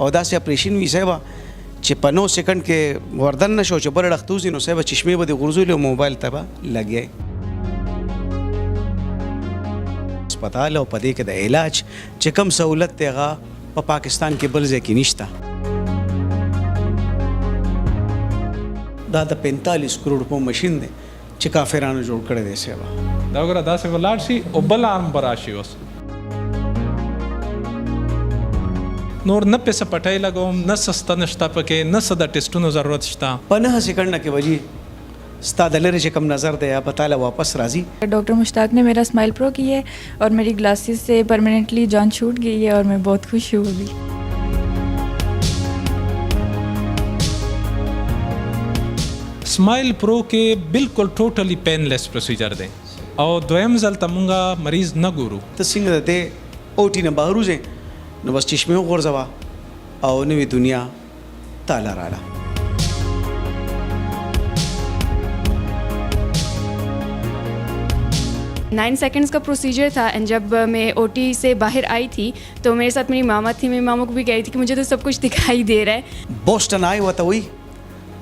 او داسې اپریشن وي صاحبه چې په 9 سکند کې وردن نشو چې بل اړخ توزي نو صاحبه چشمې به دې غورځولې او موبایل ته به لګیای. هسپتال او په دې کې د علاج چې کوم سہولت دی هغه په پاکستان کې بل ځای کې نشته. دا د 45 کروڑ روپو ماشین دی چې کافرانو جوړ کړی دی صاحبه. دا وګوره داسې ولاړ شي او بل ارم به راشي. اوس نور نه پیسه پټۍ لګوم، نه سسته نشته پکې، نه څه د ټیسټونو ضرورت شته. په 9 سکند کې وجي ستا د لرې چې کوم نظر دی یا په تاله واپس راځي. ڈاکٹر مشتاق نے میرا اسمائل پرو کی ہے اور میری گلاسز سے پرماننٹلی جان چھوٹ گئی ہے اور میں بہت خوش ہوں ابھی. اسمائل پرو کې بالکل ټوټلی پین لیس پروسیجر دی او دویم ځل ته مونږ مریض نه ګورو. ته څنګه د دې اوټي نه بهر وځې نو بس چشمې وغورځوه او نوې دنیا تاله راله. نائن سیکنڈس کا پروسیجر تھا اینڈ جب میں او ٹی سے باہر آئی تھی تو میرے ساتھ میری ماما تھی. میری ماما کو بھی کہہ رہی تھی کہ مجھے تو سب کچھ دکھائی دے رہا ہے. بوسټن آی ورته وایي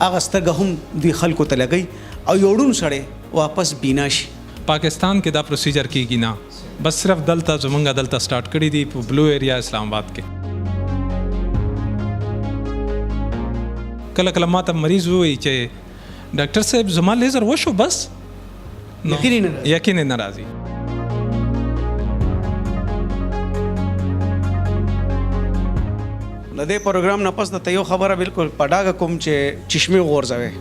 هغه سترګه هم دوی خلکو ته لګوي او یو ړوند سړی واپس بینا شي. پاکستان کې دا پروسیجر کیږي نه، بس صرف دلته زمونږ دلته سٹارټ کړی دی په بلو ایریا اسلام آباد کې. کله کله ماته مریض وایي چې ډاکټر صاحب زما لیزر وشو بس یقین نه راځي. د دې پروګرام نه پس د یو خبره بالکل په ډاګه کوم چې چشمې وغورځوي.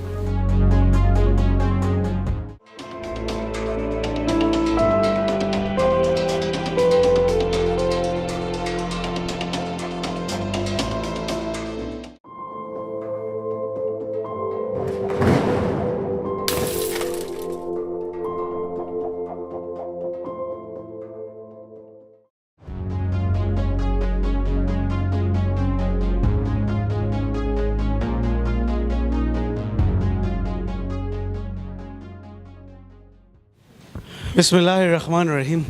بسم الله الرحمن الرحیم.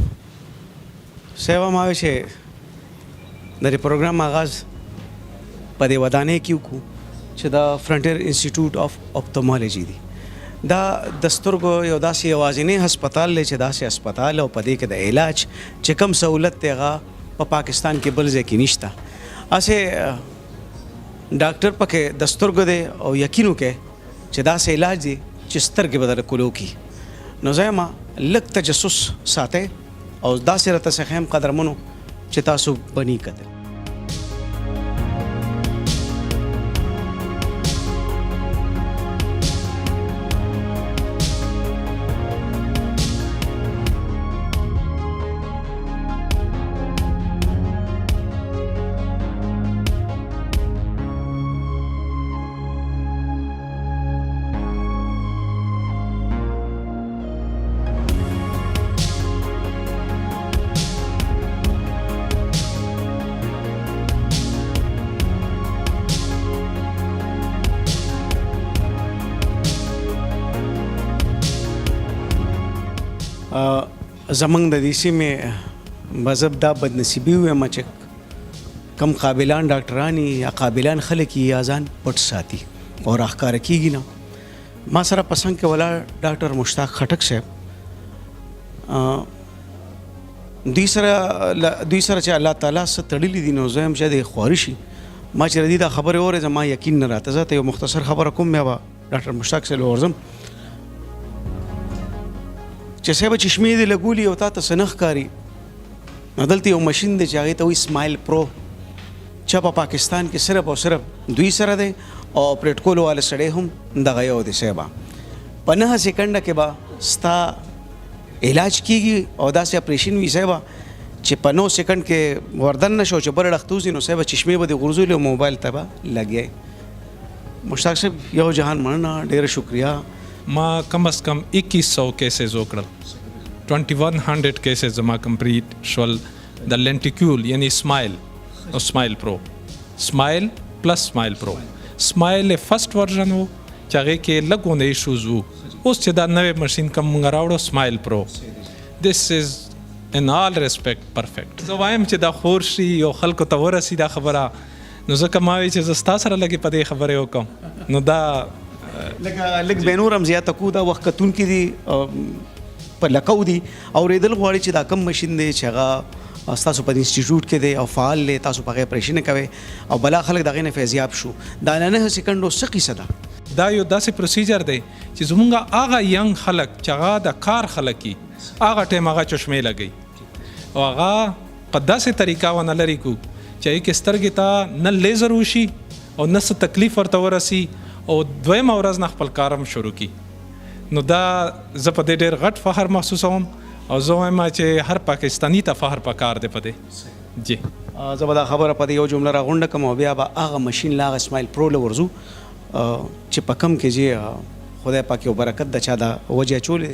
صاحبه ما وی چې د دې پروګرام آغاز په دې ودانۍ کې وکړو چې د فرنټیر انسټیټیوټ اف اپتومالوجي دی. دا د سترګو یو داسې یوازینی هسپتال دی چې داسې هسپتال او په دې کې د علاج چې کوم سہولت دی هغه په پاکستان کې بل ځای کې نشته. هسې ډاکټر پکې د سترګو دی او یقین وکړئ چې داسې علاج دی چې سترګې به در کولو کړي. نو زما لږ تجسس ساتئ او داسې راته څخه هم قدرمنو چې تاسو بني کتل. زمنګ د دې سیمې مذهب دا بدنصیبي ویم چې کم قابلان ډاکټران یا قابلان خلک یې ځان پټ ساتي او راښکاره کېږي نه. ما سره په څنګ کې ولاړ ډاکټر مشتاق خټک صاحب، دوی سره چې الله تعالی څه تړلي دي نو زه هم چې د خواري شي ما چې ردي دا خبرې اورې زما یقین نه راته. زه ته یو مختصر خبره کوم بیا به ډاکټر مشتاق صاحب ورځم چې صاحب چشمې دې لګولي او تا ته څه نه ښکاري. نو دلته یو ماشین دی چې هغې ته وایي اسمایل پرو چې په پاکستان کې صرف او صرف دوی سره دی او اپریټ کولو والا سړی هم دغه یو دی صاحبه. په 9 سکنډه کې به ستا علاج کېږي او داسې اپریشن وي صاحبه چې په 9 سکند کې وردن نشو چې بل اړخ توزي نو صاحبه چشمې به دې غورځولې او موبایل ته به لګیای. مشتاق صاحب یو جهان مننه، ډېره شکریه. ما کم از کم 2100 کیسز وکړل. 2100 کیسز زما کمپلیټ شول د لینټیکول یعنی اسمایل او اسمایل پرو. اسمایل پلس اسمایل پرو. اسمایل فرست ورژن وو چې هغې کې لږ غوندې ایشوز وو. اوس چې دا نوې مشین کوم موږ راوړو اسمایل پرو، دس از ان آل ریسپیکټ پرفیکټ. زه وایم چې دا خور شي او خلکو ته ورسي دا خبره نو ځکه ما وی چې زه ستا سره لږې په دې خبرې وکړم نو دا لږ به نور هم زیاته کو دا وخت کتونکي دي په لکو دي اورېدل غواړي چې دا کم مشین دی چې هغه ستاسو په انسټیټیوټ کې دی او فعال دی تاسو په هغې پریشنې کوئ او بلا خلک د هغې نه فیضیاب شو دا 9 سیکنډو څه کیسه ده دا یو داسې پروسیجر دی چې زمونږ هغه ینګ خلک چې هغه د کار خلک وي هغه ټایم هغه چشمې لګوي او هغه په داسې طریقه ونه لري کو چې هغې سترګې ته نه لیزر وشي او نه څه تکلیف ورته ورسي او دویمه ورځ نه خپل کار هم شروع کړي. نو دا زه په دې ډېر غټ فخر محسوسوم او زه وایم چې هر پاکستاني ته فخر پکار دی په دې. جی زه به دا خبره په دې یو جمله راغونډه کړم او بیا به هغه مشین له هغه اسماعیل پرو له ورځو چې په کم کې چې خدای پاک یو برکت د چا دا وجه اچولې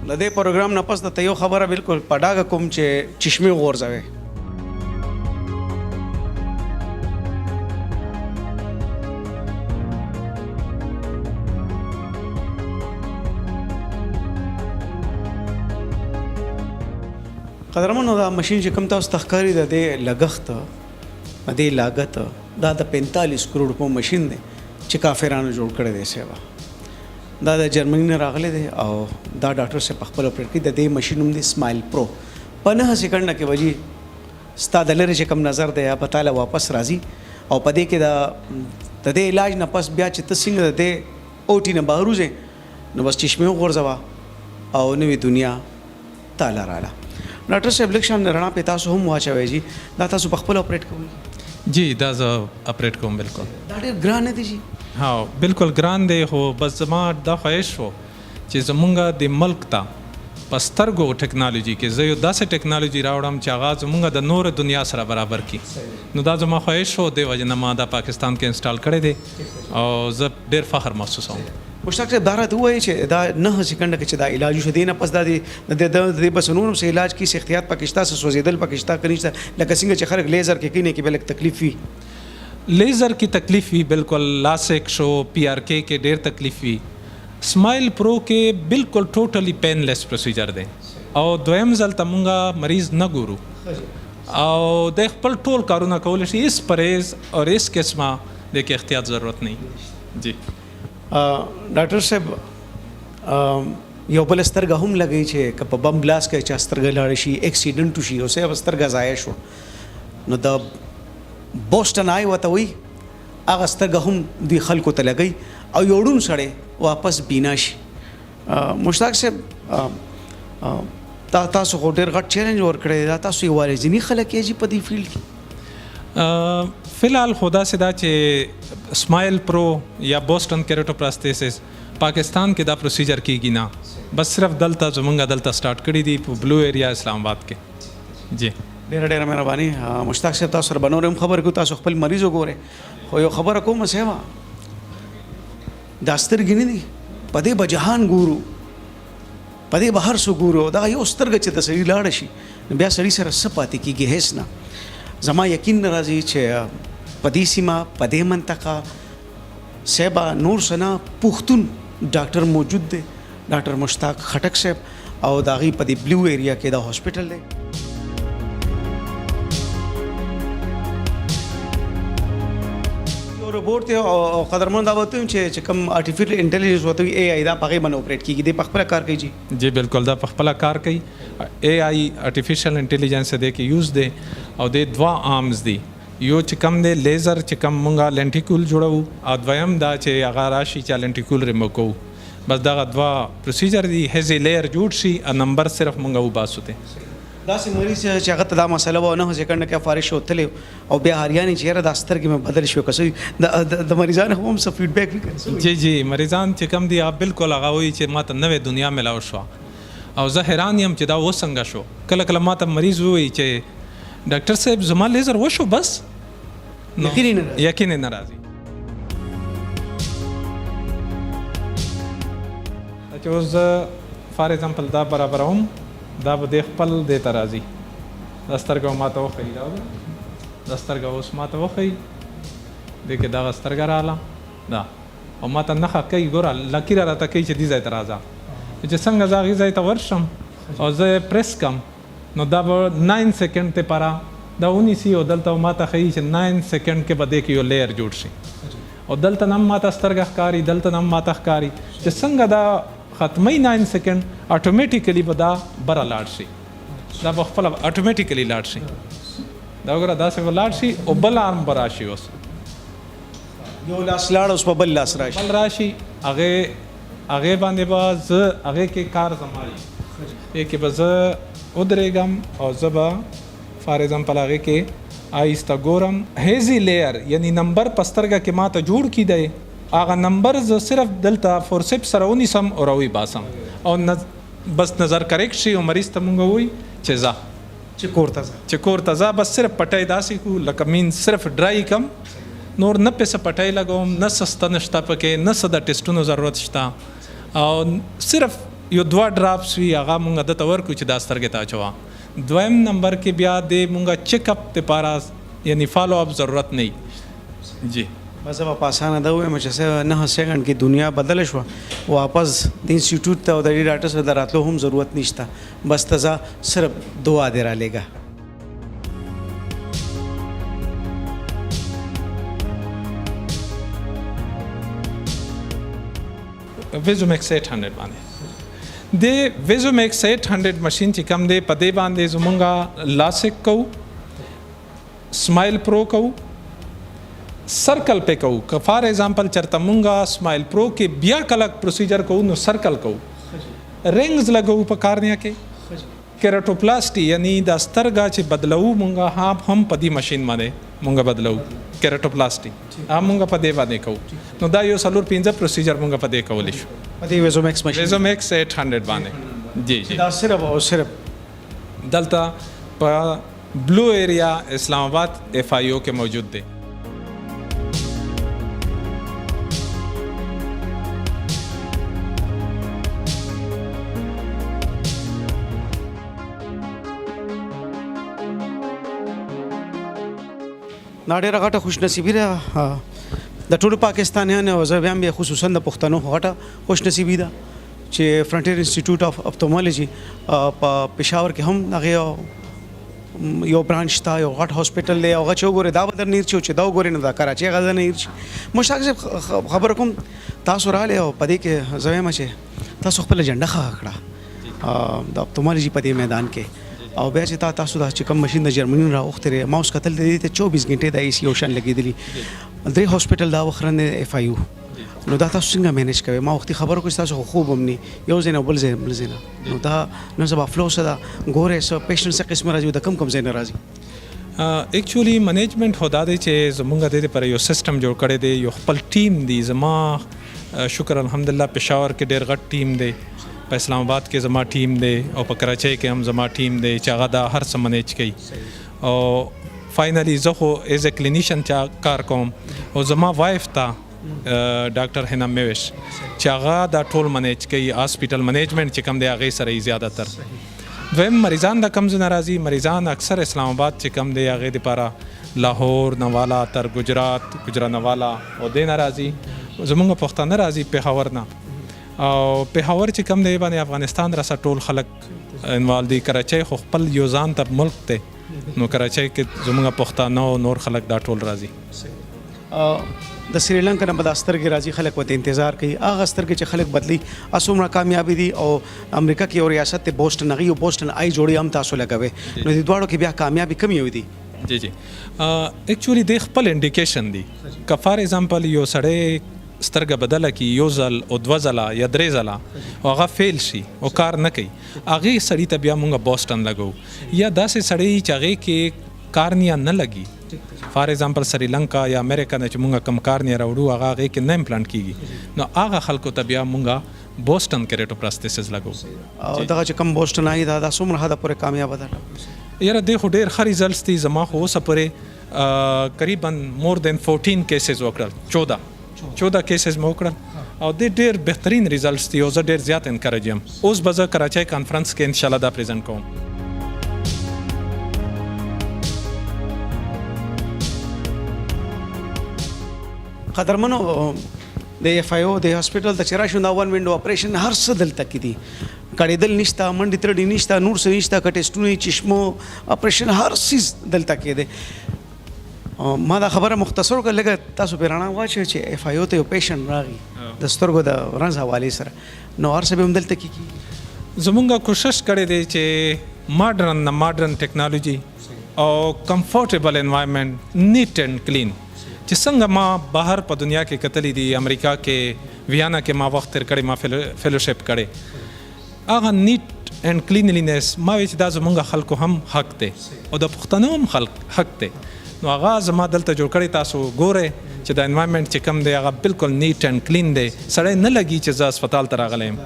د دې پروګرام نه پس درته یو خبره بالکل په ډاګه کوم چې چشمې وغورځوئ. قدرمنو دا مشین چې کوم تاسو ته ښکاري د دې لګښت د دې لاګت دا د 45 کروڑ روپو مشین دی چې کافرانو جوړ کړی دی سیوا دا د جرمني نه راغلی دی او دا ډاکټر صاحب په خپل اپریټ کړي د دې مشین نوم دی اسماعیل پرو په 9 سیکنډه کې وجي ستا د لرې چې کوم نظر دی په تاله واپس راځي او په دې کې د دې علاج نه پس بیا چې ته څنګه د دې اوټي نه بهر وځې نو بس چشمې وغورځوه او نوې دنیا تاله راله. ډاکټر صاحب لکشان رڼا په تاسو هم واچوي جی دا تاسو په خپل اپریټ کوئ؟ جی دا زه اپریټ کوم بالکل. دا ډېر ګران نه دی جی؟ ها بالکل ګران دی خو بس زما دا خواهش و چې زمونږ د ملک ته په سترګو ټیکنالوژي کې زه یو داسې ټیکنالوژي راوړم چې هغه زمونږ د نور دنیا سره برابر کړي. نو دا زما خواهش و دې وجې نه ما دا پاکستان کې انسټال کړی دی او زه ډېر فخر محسوسوم. مشتاق صاحب دا راته ووایي چې دا 9 سیکنډه کې چې دا علاج وشو دی نه پس دا د بس نور هم څه علاج کیس احتیاط پکشته څه سوځېدل پکشته که نشته لکه څنګه چې خلک لیزر کې کینې کې به لږ تکلیف وي؟ لیزر کی تکلیف وی بالکل لاسک شو پی آر کے ډیر تکلیف وی. اسماعیل پرو کې بالکل ټوټلی پین لیس پروسیجر دی او دویم ځل ته مونږه مریض نه ګورو او د خپل ټول کارونه کولی شي هیڅ پرهیز او هیڅ قسمه د کې احتیاط ضرورت نه. جی ډاکټر صاحب یو بل سترګه هم لګی چې که په بم بلاس کې چا سترګه لاړه شي اکسیډنټ وشي او صاحب سترګه ضایع شو نو د بوسټن آی ورته وایي هغه سترګه هم دوی خلکو ته لګوي او یو ړوند سړی واپس بینا شي. مشتاق صاحب تاسو خو ډېر غټ چیلنج ورکړی دا تاسو یوازې ځینې خلک یې جي په دې فیلډ کې؟ فی الحال خدا سے دا چې اسماعیل پرو یا بوسټن کیریټوپلاستیسس پاکستان کې دا پروسیجر کیږي نه بس صرف دلته زمونږ دلته سٹارټ کړی دی په بلو ایریا اسلام آباد کې. جی ډېره مهرباني. مشتاق صاحب تاسو سره به نور هم خبرې کوو تاسو خپل مریض وګورئ خو یو خبره کوم سیوا دا سترګې نه دي په دې به جهان ګورو په دې به هر څه ګورو دا یو سترګه چې د سړي لاړه شي نو بیا سړي سره څه پاتې کېږي هېڅ نه. زما یقین نه راځي چې په دې سیمه په دې منطقه صاحبه نور څه نه پښتون ډاکټر موجود دی ډاکټر مشتاق خټک صاحب او د هغې په دې بلو ایریا کې دا هاسپټل دی. روبوټ دی او قدرمن دا وته چې کوم آرټیفیشل انټیلیجنس وته اے آی دا پغه باندې اپریټ کیږي د خپل کار کوي. جی بالکل دا خپل کار کوي. اے آی آرټیفیشل انټیلیجنس دې کې یوز دی او د دوا آرمز دی یو چې کوم دی لیزر چې کوم مونږه لینټیکول جوړو او دویم دا چې هغه راشي چې لینټیکول ریمو کوو بس دا دوا پروسیجر دی هزي لیر جوړ شي ا نمبر صرف مونږه وباسو ته دا سي مریض چې هغه ته دا مسله و نه سیکنډ کې فارش وتلی او بیا هریانی چیرې د سترګې مې بدل شو کسي د مریضانو هم څه فیډبیک وکړي. جی مریضان چې کم دي بالکل هغه وایي چې ما ته نوې دنیا ملاو شو او زه حیران یم چې دا و څنګه شو. کله ما ته مریض وایي چې ډاکټر صاحب زما لیزر وشو بس یقین نه راځي. چې اوس فار ایگزامپل دا برابروم دا به د خپل د ترازی د سترګو ماته وښیي دا سترګه اوس ماته وښیي د کې دغه سترګه رااله دا او ماته نښه کوي ګوره لکیره راته کوي چې دې ځای ته راځه چې څنګه زه هغې ځای ته ورشم او زه پریس کم نو دا به 9 سیکنډ ته پاره دا ونیسي او دلته ماته ښیي چې 9 سیکنډ کې به دې کې یو لیر جوړ شي او دلته نم ماته سترګه ښکاري دلته نم ماته ښکاري چې څنګه دا ختمي 9 سیکنډ اټومیټیکلی به دا بره لاړ شي دا به خپله اټومیټیکلی لاړ شي دا وګوره داسې به لاړ شي او بل آرم به راشي اوس یو لاس لاړ اوس په بل لاس راشي بل راشي هغې باندې به زه هغې کې کار زما وي هغې کې به زه ودرېږم او زه به فار ایگزامپل هغې کې آهسته ګورم هیزي لیر یعنی نمبر په سترګه کې ماته جوړ کی دی هغه نمبر زه صرف دلته فورسپ سره ونیسم او راوی باسم او بس نظر کریکټ شي او مریض ته مونږ ووایي چې ځه چې کور ته ځه چې کور ته ځه بس صرف پټی داسې کو لکه مین صرف ډرای کم نور نه پسې پټی لګوم نه څه سته نشته پکې نه څه د ټیسټونو ضرورت شته او صرف یو 2 ډراپس وي هغه مونږ دته ورکړو چې دا سترګې ته اچوه دویم نمبر کې بیا د مونږ چیک اپ دپاره یعنی فالو اپ ضرورت نه جی بس به په اسانه دا ووایم چې 9 سیکنډ کې دنیا بدله شوه واپس د انسټیټیوټ ته او د دې ډاکټر سره د راتلو هم ضرورت نشته بس ته ځه صرف دعا دې رالیږه ویزومیکس 800 باندې د ویزومیکس 800 ماشین چې کم دی په دې باندې زمونږه لاسک کوو سمایل پرو کوو سرکل پہ کوو که فار ایگزامپل چرته مونږه سمایل پرو کې بیا کله پروسیجر کوو نو سرکل کوو رنگز لګوو په کارنیا کې کیراټوپلاسټي یعنی د سترګه چې بدلو مونږه هم په دې ماشین باندې مونږه بدلو کیراټوپلاسټي مونږه په دې باندې کوو نو دا یو 4-5 پروسیجر مونږه په دې کولی شو په دې ویزومیکس ماشین ویزومیکس 800 باندې جی جی دا صرف او صرف دلته په بلو ایریا اسلام آباد ایف آئی او کې موجود دی دا ډېره غټه خوشنصیبي ده د ټولو پاکستانیانو او زه بیا هم خصوصا د پښتنو غټه خوشنصیبي ده چې فرنټیر انسټیټیوټ اف اپتومالوجي په پېښور کې هم هغې یو برانچ شته یو غټ هاسپټل دی هغه چې وګورې دا به در نه هېر شي چې دا وګورې نو دا کراچۍ هغه نه هېر شي مشتاق صاحب خبره کوم تاسو راغلی او په دې کې زه وایم چې تاسو خپله جنډه ښه کړه د اپتومالوجي په دې میدان کې او بیا چې تاسو دا چې کوم ماشین د جرمني راوختې ما اوس کتل دی ته 24 غنټې د اي سي یو شان لګېدلي 3 هاسپټل دا وخرنه اف آی یو نو دا تاسو څنګه مینیج کوئ ما وختي خبرو کوم تاسو خوب هم نه یو ځای نه بل ځای نه نو دا نو سبا فلو سره ګوره سو پیشنټ څخه قسم راځي د کم ځای نه راځي ایکچولی منیجمنت هدا دی چې زمونږ د دې پر یو سیستم جوړ کړی دی یو خپل ټیم دی زما شکر الحمدلله پېښور کې ډېر غټ ټیم دی په اسلام آباد کې زما ټیم دی او په کراچۍ کې هم زما ټیم دی چې هغه دا هر څه منیج کوي او فائنلی زه خو ایز ا کلینیشن کار کوم او زما وایف ته ډاکټر حنا میوش چې هغه دا ټول منیج کوي هاسپټل منیجمنٹ چې کوم دی هغې سره یې زیاتره دویم مریضان د کوم ځای نه راځي مریضان اکثر اسلام آباد چې کوم دی هغې دپاره لاهور نوالا تر گجرات گجرانوالا او دې نه راځي زمونږ پښتانه راځي پېښور نه او پېښور چې کوم دی باندې افغانستان راسه ټول خلک انوالو دي کراچۍ خو خپل یو ځان ته ملک دی نو کراچۍ کې زمونږ پښتانه او نور خلک دا ټول راځي د سریلانکا نه به دا سترګې راځي خلک ورته انتظار کوي هغه سترګې چې خلک بدلي څومره کامیابي دي او امریکا کې یو ریاست دی بوسټن هغې یو بوسټن آی جوړې هم تاسو لګوئ نو د دواړو کې بیا کامیابي کم یو دي جی جی ایکچولی د خپل انډیکیشن دی که فار ایگزامپل یو سړی سترګه بدله کی یو ځل او 2 ځله یا 3 ځله او هغه فیل شي او کار نه کوي هغې سړي ته بیا مونږ بوسټن لګو یا داسې سړی چې هغې کې کارنیا نه لګي فار ایگزامپل سریلانکا یا امریکا نه چې مونږ کم کارنیا راوړو هغه هغې کې نه امپلانټ کیږي نو هغه خلکو ته بیا مونږ بوسټن کیراټوپلاستیسس لګو او دغه چې کم بوسټن آی دا څومره حده پورې کامیابه ده یاره دی خو ډېر ښه ریزلټس دي زما خو اوسه پورې قریبا مور دین 14 کیسز وکړل 14 کیسز مې وکړل او د ډېر بهترین ریزلټس دي او زه ډېر زیات انکریج یم اوس به زه کراچۍ کانفرنس کې انشاءالله دا پریزنټ کوم قدرمنو د اف آی او د هاسپټل د چرای شو دا ون وینډو اپریشن هر څه دلته کې دي کړېدل نشته، منډې ترړې نشته، نور څه نشته، که ټسټونه چشمو اپریشن هر څیز دلته کېدی. ما دا خبره مختصر وکړه، لږه تاسو پرې رڼا واچوئ چې اف آی او ته یو پیشنټ راغی د سترګو د رنځ حوالې سره، نو هر څه به هم دلته کېږي. زمونږ کوشش کړی دی چې ماډرن ټیکنالوژي او کمفورټیبل انوایرمنٹ، نیټ اینڈ کلین، چې څنګه ما بهر په دنیا کې کتلی دي، امریکا کې ویانا کې ما وخت تیر کړی، ما فیلوشپ کړی، هغه نیټ اینڈ کلینلینس ما وی چې دا زمونږ خلکو هم حق دی او د پښتنو هم حق دی. نو هغه زما دلته جوړ کړی، تاسو ګورئ چې د انوایرمنٹ چې کم دی هغه بالکل نیټ اینڈ کلین دی، سړی نه لګي چې زه هسپتال ته راغلی یم.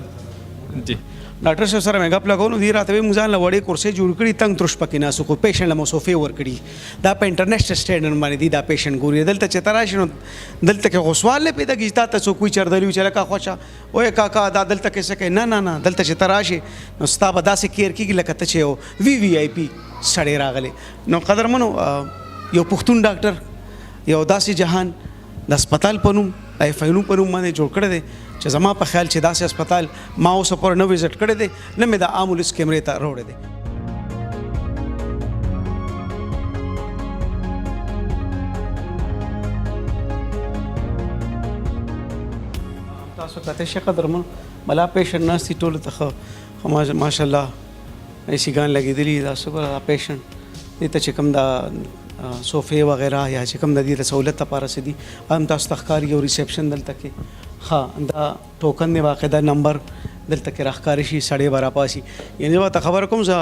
جی ډاکټر صاحب سره مې ګپ لګول نو دی راته وایي موږ ځان له وړې کورسۍ جوړ کړي، تنګ ترش پکې ناست خو پیشنټ له مو صوفې ورکړي، دا په انټرنیشنل سټینډرډ باندې دي دا پیشنټ ګوري. دلته چې ته راشي نو دلته کې خو سوال نه پیدا کېږي، تا ته څوک وایي چردلي چې لکه خوښه وایي کاکا دا دلته کې څه کوي. نه نه نه، دلته چې ته راشي نو ستا به داسې کیر کېږي لکه ته چې یو وي آی پي سړی راغلی. نو قدرمنو یو پښتون ډاکټر یو داسې جهان د هسپتال په نوم ایف آی نوم په نوم باندې جوړ کړی دی چې زما په خیال چې داسې هسپتال ما اوسه پورې نه وزټ کړی دی، نه مې د آمبولنس کیمرې ته راوړی دی. تاسو کته شي قدرمن بلا پیشنټ ناستي ټولو ته ښه ماشاءالله ایسیګان لګېدلي، دا شکر دا پیشنټ دې ته چې کوم دا صوفې وغیرہ یا چې کوم د دې د سہولت لپاره څه دي هم تاسو ته ښکاري. یو ریسپشن دلته کې ښه دا ټوکن دی، باقاعده نمبر دلته کې راښکاري شي، سړی به راپاسي. یعنې به ته خبره کوم زه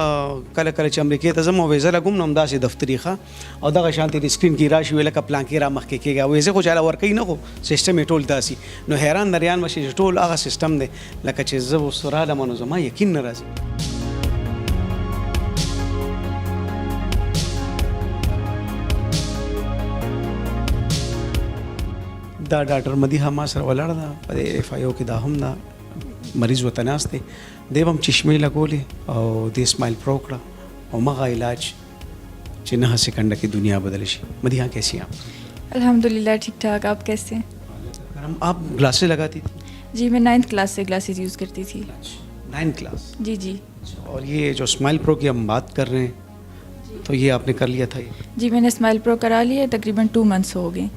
کله کله چې امریکې ته ځم او ویزه لګوم نو همداسې دفتري ښه او دغه شانتې د سکرین کې راشي ویل لکه پلانکې را مخکې کېږي، ویزه خو چاله ورکوي نه، خو سیسټم یې ټول داسي. نو حیران دریان به شي چې ټول هغه سیسټم دی لکه چې زه اوس رالم نو زما یقین نه راځي. دا ډاکټر مدیحه ما سره ولاړه ده په اف آی او کې، دا هم دا مریض ورته ناست دی، دی به هم چشمې لګولې او دې اسماعیل پرو کړه او مغه علاج چې 9 سیکنډه کې دنیا بدل شي. مدیحه کیسی آپ؟ الحمدللہ ٹھیک ٹھاک. آپ کیسے ہیں؟ آپ گلاسز لگاتی تھی؟ جی میں 9th کلاس سے گلاسز یوز کرتی تھی. 9th کلاس؟ جی جی. اور یہ جو اسماعیل پرو کی ہم بات کر رہے ہیں تو یہ آپ نے کر لیا تھا؟ جی میں نے اسماعیل پرو کرا لیا، تقریباً 2 months ہو گئے.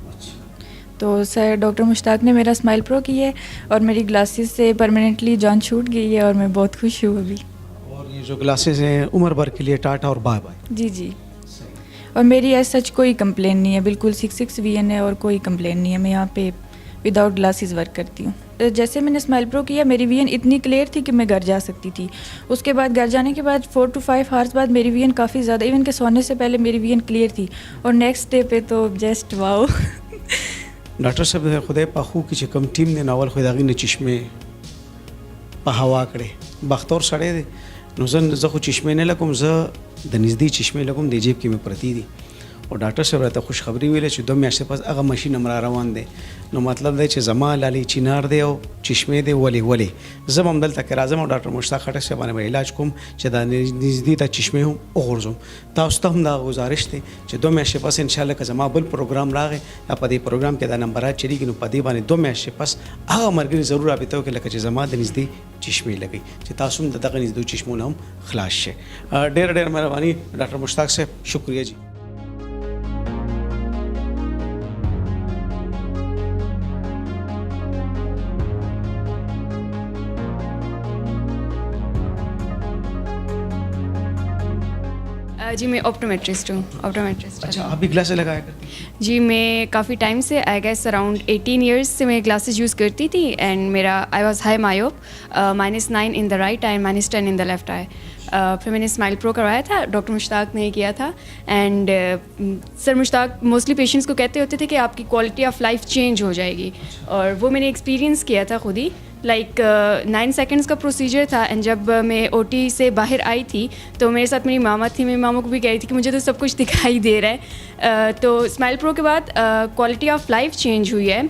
تو سر ڈاکٹر مشتاق نے میرا اسماعیل پرو کی ہے اور میری گلاسز سے پرماننٹلی جان چھوٹ گئی ہے اور میں بہت خوش ہوں ابھی. اور یہ جو گلاسز ہیں عمر بھر کے لیے ٹاٹا اور بائے بائے؟ جی جی. اور میری ایز سچ کوئی کمپلین نہیں ہے، بالکل 6 VN ہے اور کوئی کمپلین نہیں ہے. میں یہاں پہ وداؤٹ گلاسز ورک کرتی ہوں. جیسے میں نے اسماعیل پرو کیا میری VN اتنی کلیئر تھی کہ میں گھر جا سکتی تھی. اس کے بعد گھر جانے کے بعد 4 to 5 hours بعد میری VN کافی زیادہ، ایون کہ سونے سے پہلے میری VN کلیئر تھی اور نیکسٹ ڈے پہ تو جسٹ واو. ډاکټر صاحب د خدای په خو کې چې کوم ټیم دی ناول خو دغې نه چشمې په هوا کړې، بختور سړی دی. نو زه خو چشمې نه لګوم، زه د نږدې چشمې لګوم، د جیب کې مې پرتې دي. او ډاکټر صاحب راته خوشخبري ویلې چې 2 میاشتې پس هغه ماشین هم را روان دی. نو مطلب دی چې زما لالې چینار دی او چشمې دی ولې زه به هم دلته کې راځم او ډاکټر مشتاق خټک صاحب باندې به علاج کوم چې دا نږدې ته چشمې هم وغورځوم. تاسو ته هم دا گزارش دی چې 2 میاشتې پس انشاءالله که زما بل پروګرام راغی یا په دې پروګرام کې دا نمبرات چلیږي نو په دې باندې 2 میاشتې پس هغه ملګري ضرور رابطه وکړي لکه چې زما د نږدې چشمې لګي چې تاسو هم د دغه نږدې چشمو نه هم خلاص شئ. ډېر مهرباني ډاکټر مشتاق صاحب، شکریہ جی. جی میں آپٹومیٹرسٹ ہوں. اچھا آپ بھی گلاسز لگایا کرتی؟ جی میں کافی ٹائم سے آئی گیس اراؤنڈ 18 ایئرس سے میں گلاسز یوز کرتی تھی اینڈ میرا آئی واز ہائی مایوپ -9 ان دا رائٹ آئی -10 ان دا لیفٹ آئی. پھر میں نے اسماعیل پرو کروایا تھا، ڈاکٹر مشتاق نے کیا تھا. اینڈ سر مشتاق موسٹلی پیشنٹس کو کہتے ہوتے تھے کہ آپ کی کوالٹی آف لائف چینج ہو جائے گی، اور وہ میں نے ایکسپیرینس کیا تھا خود ہی. لائک 9 seconds کا پروسیجر تھا اینڈ جب میں او ٹی سے باہر آئی تھی تو میرے ساتھ میری ماما تھی. میری ماما کو بھی کہہ رہی تھی کہ مجھے تو سب کچھ دکھائی دے رہا ہے. تو اسماعیل پرو کے بعد کوالٹی آف لائف چینج ہوئی ہے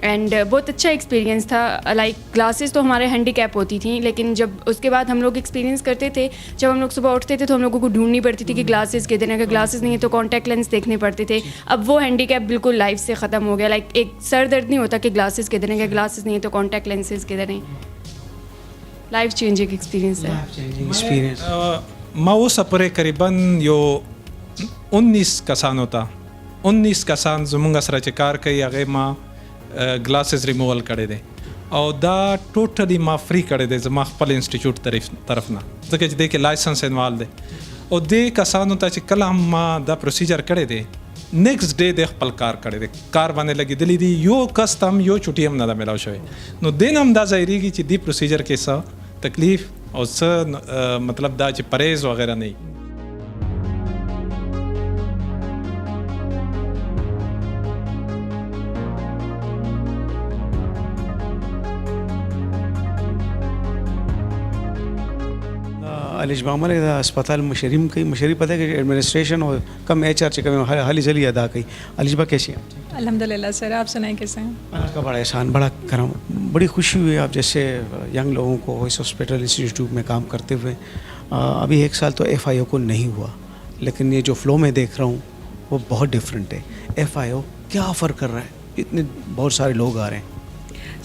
اینڈ بہت اچھا ایکسپیرینس تھا. لائک گلاسز تو ہمارے ہینڈی کیپ ہوتی تھیں، لیکن جب اس کے بعد ہم لوگ ایکسپیرینس کرتے تھے، جب ہم لوگ صبح اٹھتے تھے تو ہم لوگوں کو ڈھونڈنی پڑتی تھی کہ گلاسز کدھر ہیں، اگر گلاسز نہیں ہیں تو کانٹیکٹ لینس دیکھنے پڑتے تھے. اب وہ ہینڈی کیپ بالکل لائف سے ختم ہو گیا. لائک ایک سر درد نہیں ہوتا کہ گلاسز کدھر ہیں، اگر گلاسز نہیں ہیں تو کانٹیکٹ لینسز کدھر ہیں. Life changing experience है. changing experience. Mausa pare kariban yo 19 kasan hota 19 kasan zumunga sara che kar kai age ma glasses removal kade de او دا ټوټلی ما فری کړی دی زما خپل انسټیټیوټ طرف نه ځکه چې دې کې لایسنس انوال دی او دې کسانو ته چې کله هم ما دا پروسیجر کړی دی نیکسټ ډے د خپل کار کړی دی کار باندې لګېدلی دي یو کس ته هم یو چوټي هم نه ده میلاو شوی نو دې نه هم دا ظاهرېږي چې دې پروسیجر کې څه تکلیف او څه مطلب دا چې پرهیز وغیره نه وي. علیج بامر دا اسپتال مشریم کی مشری پتہ کہ ایڈمنسٹریشن اور کم ایچ آر چکے میں حالی جلی ادا کی. علیج با کیسی ہیں؟ الحمدللہ سر, آپ سنائیں کیسے ہیں؟ اللہ کا بڑا احسان, بڑا کرم, بڑی خوشی ہوئی آپ جیسے ینگ لوگوں کو اس ہاسپٹل انسٹیٹیوٹ میں کام کرتے ہوئے. ابھی 1 سال تو ایف آئی او کو نہیں ہوا, لیکن یہ جو فلو میں دیکھ رہا ہوں وہ بہت ڈفرینٹ ہے. ایف آئی او کیا آفر کر رہا ہے, اتنے بہت سارے لوگ آ رہے ہیں.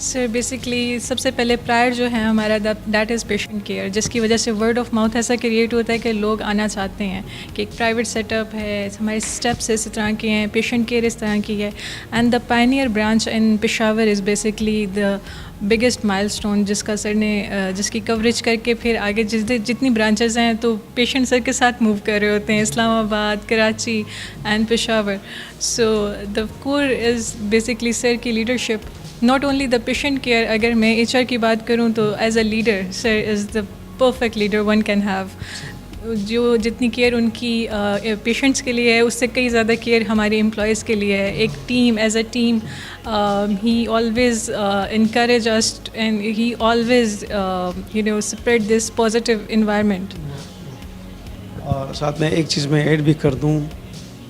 سر بیسکلی سب سے پہلے پرائر جو ہے ہمارا دیٹ از پیشنٹ کیئر, جس کی وجہ سے ورڈ آف ماؤتھ ایسا کریٹ ہوتا ہے کہ لوگ آنا چاہتے ہیں کہ ایک پرائیویٹ سیٹ اپ ہے, ہمارے اسٹیپس اس طرح کے ہیں, پیشنٹ کیئر اس طرح کی ہے. اینڈ دا پائنیئر برانچ ان پشاور از بیسکلی دا بگیسٹ مائل اسٹون, جس کا سر نے جس کی کوریج کر کے پھر آگے جتنی برانچز ہیں تو پیشنٹ سر کے ساتھ موو کر رہے ہوتے ہیں, اسلام آباد, کراچی اینڈ پشاور. سو دا کور از بیسکلی سر کی لیڈرشپ, ناٹ اونلی دا پیشنٹ کیئر. اگر میں ایچ آر کی بات کروں تو ایز اے لیڈر سر از دا پرفیکٹ لیڈر ون کین ہیو. جو جتنی کیئر ان کی پیشنٹس کے لیے ہے اس سے کئی زیادہ کیئر ہمارے امپلائیز کے لیے ہے. ایک ٹیم, ایز اے ٹیم ہی آلویز انکریج اس اینڈ ہی آلویز اسپریڈ دس پازیٹیو انوائرمنٹ. اور ساتھ میں ایک چیز میں ایڈ بھی کر دوں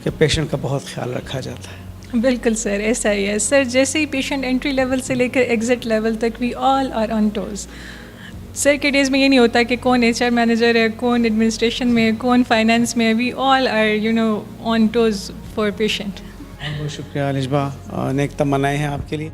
کہ پیشنٹ کا بہت خیال رکھا جاتا ہے. بالکل سر, ایسا ہی ہے سر. جیسے ہی پیشنٹ انٹری لیول سے لے کر ایگزٹ لیول تک وی آل آر آن ٹوز. سر کے ڈیز میں یہ نہیں ہوتا کہ کون ایچ آر مینیجر ہے, کون ایڈمنسٹریشن میں ہے, کون فائنانس میں ہے. وی آل آر آن ٹوز فار پیشنٹ. بہت شکریہ علیج با, نیک تمنائیں ہیں آپ کے لیے.